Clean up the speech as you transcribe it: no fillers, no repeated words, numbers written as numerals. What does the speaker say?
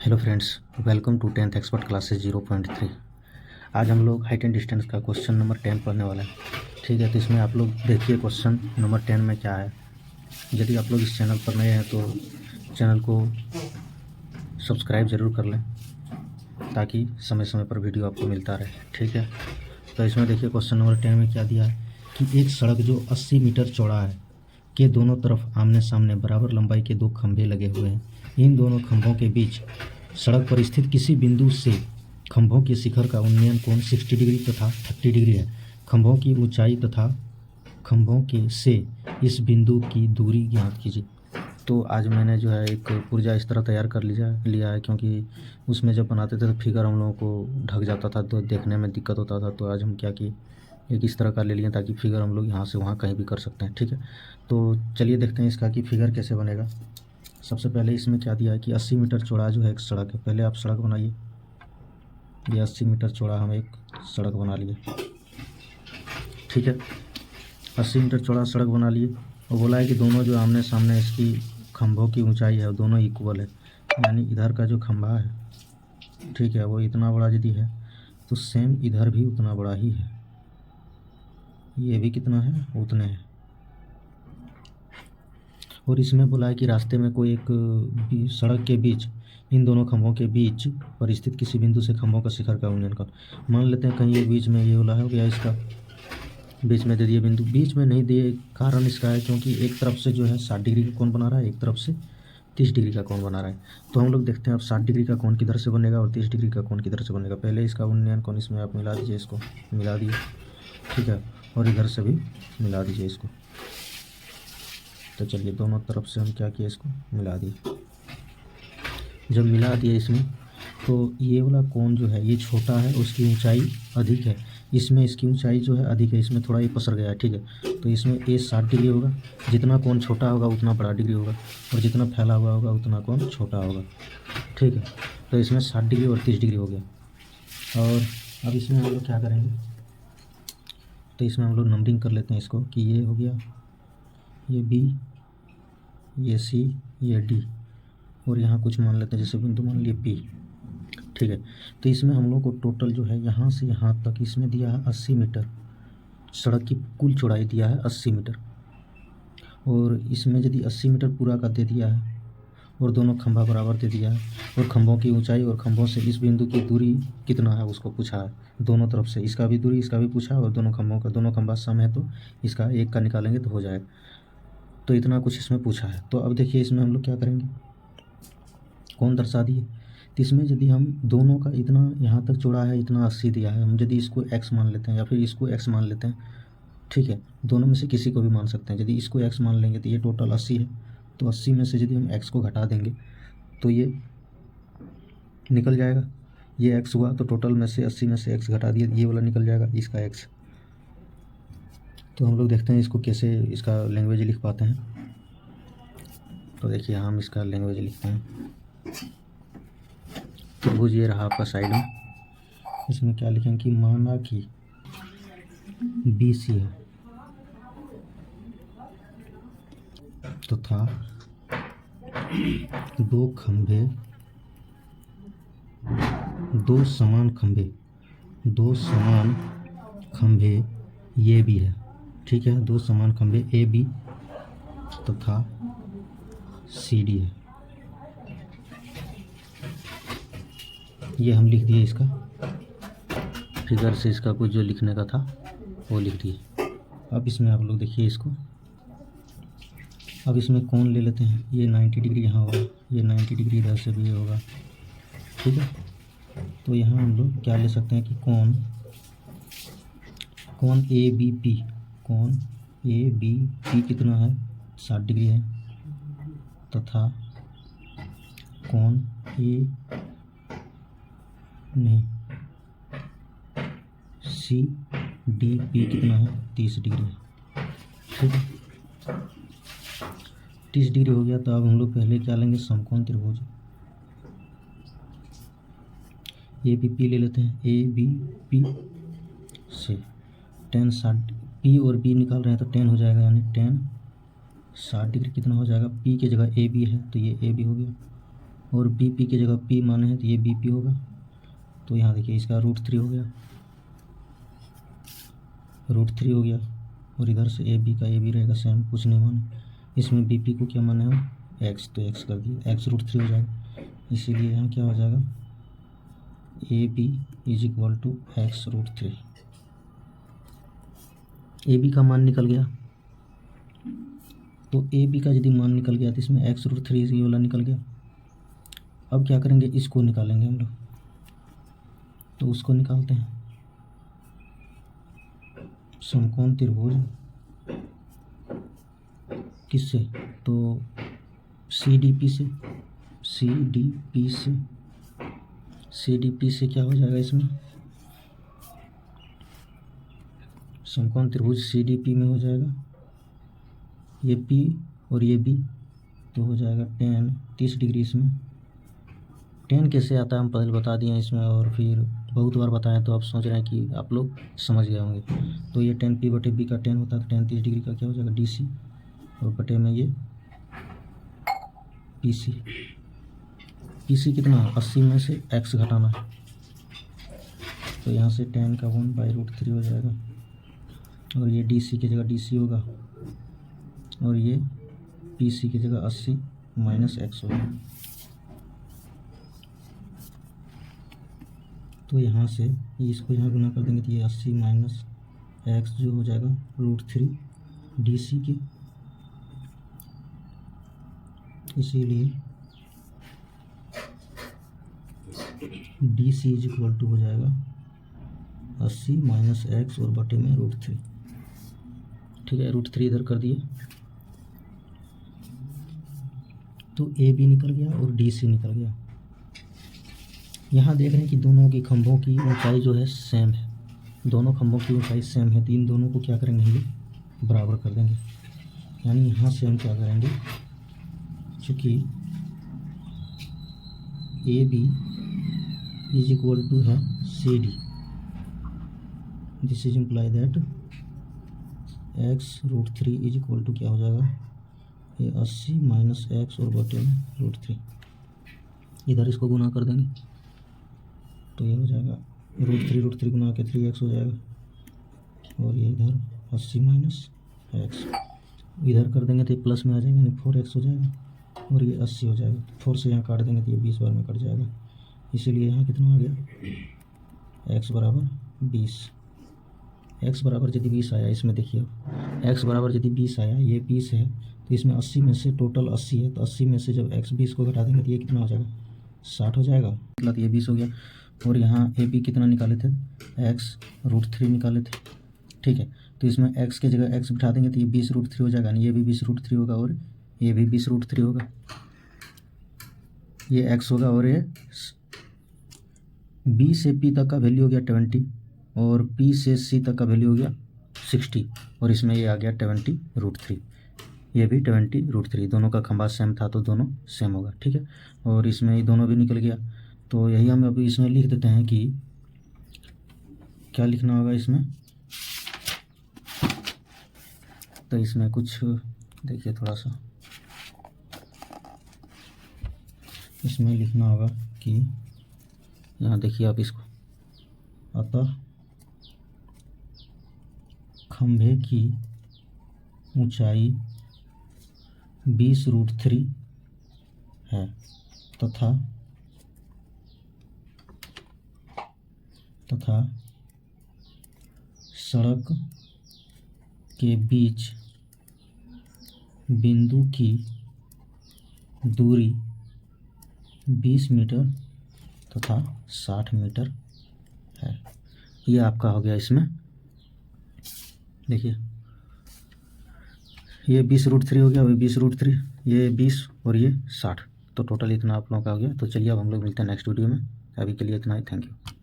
Hello friends, welcome to 10th expert classes 0.3। आज हम लोग हाइट एंड डिस्टेंस का क्वेश्चन नंबर 10 पढ़ने वाला है। ठीक है, तो इसमें आप लोग देखिए क्वेश्चन नंबर 10 में क्या है। यदि आप लोग इस चैनल पर नए हैं तो चैनल को सब्सक्राइब ज़रूर कर लें ताकि समय समय पर वीडियो आपको मिलता रहे। ठीक है, तो इसमें देखिए क्वेश्चन नंबर 10 में क्या दिया है कि एक सड़क जो 80 मीटर चौड़ा है के दोनों तरफ आमने सामने बराबर लंबाई के दो खंभे लगे हुए हैं। इन दोनों खंभों के बीच सड़क पर स्थित किसी बिंदु से खंभों के शिखर का उन्नयन कोण 60 डिग्री तथा 30 डिग्री है। खंभों की ऊंचाई तथा खंभों के से इस बिंदु की दूरी ज्ञात कीजिए। तो आज मैंने जो है एक पुर्जा इस तरह तैयार कर लिया है, क्योंकि उसमें जब बनाते थे तो फिगर हम लोगों को ढक जाता था तो देखने में दिक्कत होता था। तो आज हम क्या किए, एक इस तरह का ले लिए ताकि फिगर हम लोग यहाँ से वहाँ कहीं भी कर सकते हैं। ठीक है, तो चलिए देखते हैं इसका कि फिगर कैसे बनेगा। सबसे पहले इसमें क्या दिया है कि 80 मीटर चौड़ा जो है एक सड़क है। पहले आप सड़क बनाइए। ये 80 मीटर चौड़ा हम एक सड़क बना लिए। ठीक है, 80 मीटर चौड़ा सड़क बना लिए और बोला है कि दोनों जो आमने सामने इसकी खंभों की ऊंचाई है दोनों इक्वल है। यानी इधर का जो खंभा है, ठीक है, वो इतना बड़ा यदि है तो सेम इधर भी उतना बड़ा ही है। ये भी कितना है, उतने है। और इसमें बोला है कि रास्ते में कोई एक सड़क के बीच इन दोनों खंभों के बीच पर स्थित किसी बिंदु से खंभों का शिखर का उन्नयन कर। मान लेते हैं कहीं ये बीच में ये वाला हो गया, इसका बीच में दे दिए बिंदु। बीच में नहीं दिए, कारण इसका है क्योंकि एक तरफ से जो है 60 डिग्री का कोण बना रहा है, एक तरफ से 30 डिग्री का कोण बना रहा है। तो हम लोग देखते हैं अब 60 डिग्री का कोण किधर से बनेगा और 30 डिग्री का कोण किधर से बनेगा। पहले इसका उन्नयन कोण इसमें आप मिला दीजिए, इसको मिला दिए। ठीक है, और इधर से भी मिला दीजिए इसको। तो चलिए दोनों तरफ से हम क्या किए, इसको मिला दिए। जब मिला दिए इसमें तो ये वाला कोण जो है ये छोटा है, उसकी ऊंचाई अधिक है। इसमें इसकी ऊंचाई जो है अधिक है, इसमें थोड़ा ये पसर गया है। ठीक है, तो इसमें ये 60 डिग्री होगा। जितना कोण छोटा होगा उतना बड़ा डिग्री होगा और जितना फैला हुआ होगा उतना कोण छोटा होगा। ठीक है, तो इसमें 60 डिग्री और 30 डिग्री हो गया। और अब इसमें हम लोग क्या करेंगे, तो इसमें हम लोग नंबरिंग कर लेते हैं इसको कि ये हो गया, ये बी, ये सी, ये डी, और यहाँ कुछ मान लेते हैं जैसे बिंदु मान लिए पी। ठीक है, तो इसमें हम लोग को टोटल जो है यहाँ से यहाँ तक इसमें दिया है 80 मीटर। सड़क की कुल चौड़ाई दिया है 80 मीटर, और इसमें यदि 80 मीटर पूरा का दे दिया है और दोनों खंभा बराबर दे दिया है और खंभों की ऊंचाई और खंभों से इस बिंदु की दूरी कितना है उसको पूछा है। दोनों तरफ से इसका भी दूरी, इसका भी पूछा, और दोनों खंभों का, दोनों खंभा सम है तो इसका एक का निकालेंगे तो हो जाएगा। तो इतना कुछ इसमें पूछा है। तो अब देखिए इसमें हम लोग क्या करेंगे, कौन दर्शा दिए। तो इसमें यदि हम दोनों का इतना यहाँ तक चौड़ा है, इतना 80 दिया है, हम यदि इसको x मान लेते हैं या फिर इसको x मान लेते हैं। ठीक है, दोनों में से किसी को भी मान सकते हैं। यदि इसको x मान लेंगे तो ये टोटल 80 है, तो 80 में से यदि हम x को घटा देंगे तो ये निकल जाएगा। ये x हुआ तो टोटल में से 80 में से x घटा दिए, ये वाला निकल जाएगा, इसका x। तो हम लोग देखते हैं इसको कैसे इसका लैंग्वेज लिख पाते हैं। तो देखिए हम इसका लैंग्वेज लिखते हैं। त्रिभुज ये रहा आपका साइड में। इसमें क्या लिखेंगे कि माना कि BC है तथा दो खंभे, दो समान खंभे ये भी है। ठीक है, दो समान खंभे AB तथा CD है। ये हम लिख दिए, इसका फिगर से इसका कुछ जो लिखने का था वो लिख दिए। अब इसमें आप लोग देखिए इसको, अब इसमें कोण ले लेते हैं। ये 90 डिग्री यहाँ होगा, ये 90 डिग्री इधर से भी होगा। ठीक है, तो यहाँ हम लोग क्या ले सकते हैं कि कोण ABP, कोण ABP कितना है, 60 डिग्री है, तथा कोण CDP कितना है, 30 डिग्री है। ठीक है, 30 डिग्री हो गया। तो अब हम लोग पहले क्या लेंगे, समकोण त्रिभुज ABP ले लेते हैं। ABP से tan 60, P और B निकाल रहे हैं तो tan हो जाएगा, यानी tan 60 डिग्री कितना हो जाएगा, P की जगह AB है तो ये AB हो गया, और बी पी की जगह पी माने हैं तो ये बी पी होगा। तो यहाँ देखिए इसका √3 हो गया, √3 हो गया। और इधर से ए बी का ए बी रहेगा सेम, कुछ नहीं माने। इसमें बी पी को क्या माने हम एक्स, तो एक्स कर दिए, एक्स √3 हो जाएगा। इसीलिए यहाँ क्या हो जाएगा A B is equal to x √3। A B का मान निकल गया, तो ए बी का यदि मान निकल गया तो इसमें एक्स √3 ये वाला निकल गया। अब क्या करेंगे, इसको निकालेंगे हम लोग, तो उसको निकालते हैं। समकोण त्रिभुज किससे, तो सी डी पी से, सी डी पी से, सी डी पी से क्या हो जाएगा इसमें, समकोण त्रिभुज सी डी पी में हो जाएगा ये पी और ये बी, तो हो जाएगा tan 30 डिग्री। इसमें tan कैसे आता है हम पहले बता दिए इसमें, और फिर बहुत बार बताया, तो आप सोच रहे हैं कि आप लोग समझ गए होंगे। तो ये tan p बटे b का tan होता है, तो tan 30 डिग्री का क्या हो जाएगा डी सी, और बटे में ये पी सी। पी सी कितना 80 में से x घटाना है, तो यहाँ से tan का 1/√3 हो जाएगा। और ये डी सी की जगह डी सी होगा, और ये पी सी की जगह 80 - x होगा। तो यहाँ से इसको यहाँ गुना कर देंगे तो ये 80 - x जो हो जाएगा √3 डी सी की। इसीलिए D C is equal to हो जाएगा 80 - x और बटे में √3। ठीक है, √3 इधर कर दिए, तो ए बी निकल गया और डी सी निकल गया। यहाँ देख रहे हैं कि दोनों के खंभों की ऊंचाई जो है सेम है, दोनों खंभों की ऊंचाई सेम है, तो इन दोनों को क्या करेंगे हम लोग बराबर कर देंगे। यानी यहाँ से हम क्या करेंगे, चूँकि A B is equal to है C D, this is imply that X √3 is equal to क्या हो जाएगा ये 80 - x और बटे में √3। इधर इसको गुना कर देंगे तो ये हो जाएगा √3 गुना के 3x हो जाएगा, और ये इधर 80 - x इधर कर देंगे तो ये प्लस में आ जाएगा, यानी 4x हो जाएगा, और ये 80 हो जाएगा। 4 से यहाँ काट देंगे तो ये 20 बार में कट जाएगा। इसीलिए यहाँ कितना आ गया x बराबर 20। x बराबर यदि 20 आया, इसमें देखिए x बराबर यदि 20 आया, ये 20 है, तो इसमें 80 में से टोटल 80 है, तो 80 में से जब x 20 को घटा देंगे तो ये कितना हो जाएगा 60 हो जाएगा, मतलब ये 20 हो गया। और यहाँ ए बी कितना निकाले थे, x √3 निकाले थे। ठीक है, तो इसमें x की जगह x बिठा देंगे तो ये 20 √3 हो जाएगा, ये भी 20 √3 होगा, और ये भी 20 √3 होगा। ये x होगा, और ये b से p तक का वैल्यू हो गया 20, और p से c तक का वैल्यू हो गया 60, और इसमें ये आ गया 20 √3, ये भी 20 √3। दोनों का खंभा सेम था तो दोनों सेम होगा। ठीक है, और इसमें ये दोनों भी निकल गया, तो यही हम अभी इसमें लिख देते हैं कि क्या लिखना होगा इसमें। तो इसमें कुछ देखिए थोड़ा सा इसमें लिखना होगा कि यहाँ देखिए आप इसको, अतः खंभे की ऊंचाई 20 √3 है तथा सड़क के बीच बिंदु की दूरी 20 मीटर तथा 60 मीटर है। ये आपका हो गया इसमें, देखिए ये 20 √3 हो गया, वही 20 √3, ये 20 और ये 60, तो टोटल इतना आप लोगों का हो गया। तो चलिए अब हम लोग मिलते हैं नेक्स्ट वीडियो में, अभी के लिए इतना ही, थैंक यू।